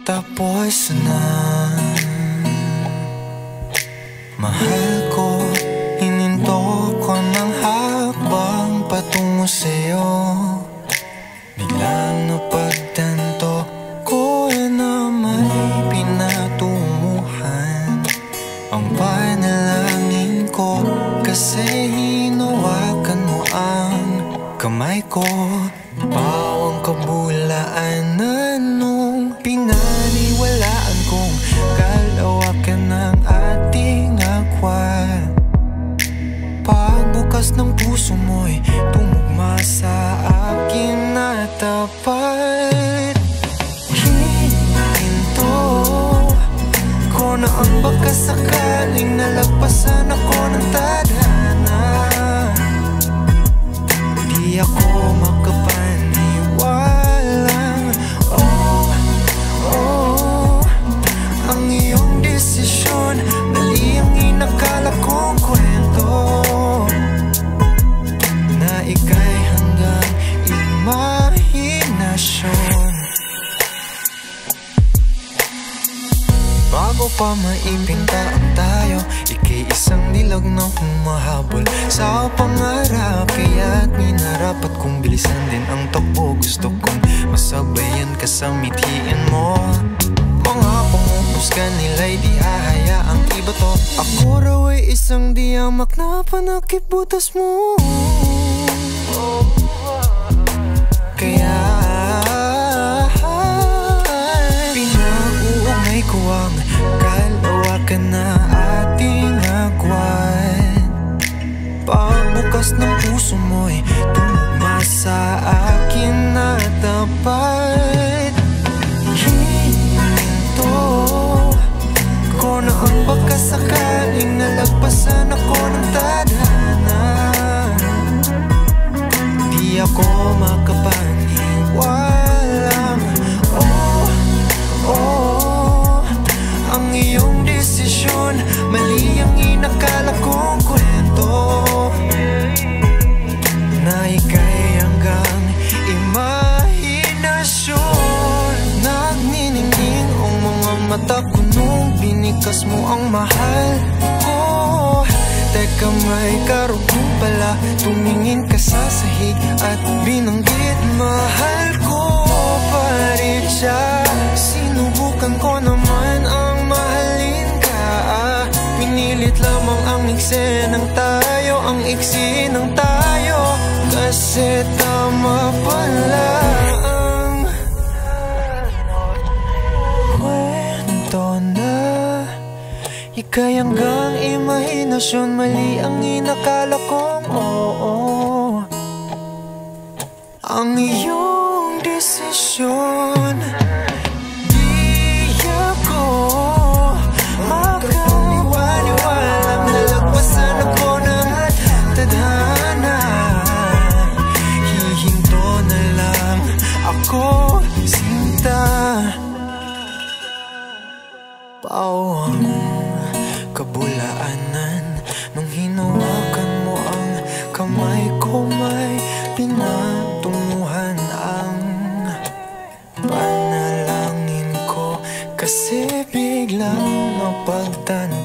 Tapos na, mahal ko, hininto ko ng habang patungo sa'yo. Biglang napagtanto ko na may pinatunguhan ang panalangin ko, kasi hinawakan mo ang kamay ko. Bawang kabulaan na nung pinaniwalaan kong kalawakan ng ating agwan. Pagbukas ng puso mo'y tumugma sa akin na tapat. Hininto ko na ang baka sakaling nalagpasan ako ng tadhana. Di ako makapaniwalang ang iyong desisyon, mali ang inakala kong kwento, na ika'y hanggang imahinasyon. Bago pa maipinta ang tayo, ika'y isang dilag na humahabol sa pangarap. Kaya't minarapat kong bilisan din ang takbo. Gusto kong masabayan ka sa mithiin mo. Mga panguhusga nila'y di hahayaang iba to. Ako raw ay isang diyamak na panakip butas mo. Kaya pinag-uugnay ko ang kalawakan na ating agwan. Pagbukas ng puso mo'y tumugma sa akin na tapat. Hininto ko na ang baka sakaling nalagpasan ako ng tadhana. Di ako makapaniwalang ang iyong desisyon, mali ang inakala kong kwento, na ika'y hanggang imahinasyon. Nagniningning ang mga mata ko nung binikas mo ang mahal ko. Teka, may karugtong pala, tumingin ka sa sahig at binanggit mahal ko pa rin siya. Sinubukan ko naman ang mahalin ka, pinilit lamang ang iksi ng tayo, ang iksi ng tayo, kasi tama pala ang kwento na ika'y hanggang imahinasyon, mali ang inakala kong oo. Ang iyong desisyon, di ako makapaniwalang nalagpasan ako ng tadhana. Hihinto na lang ako, sinta. Bawang kabulaanan nung hinawakan mo ang kamay ko, may pinatunguhan ang panalangin ko, kasi biglang napagtanto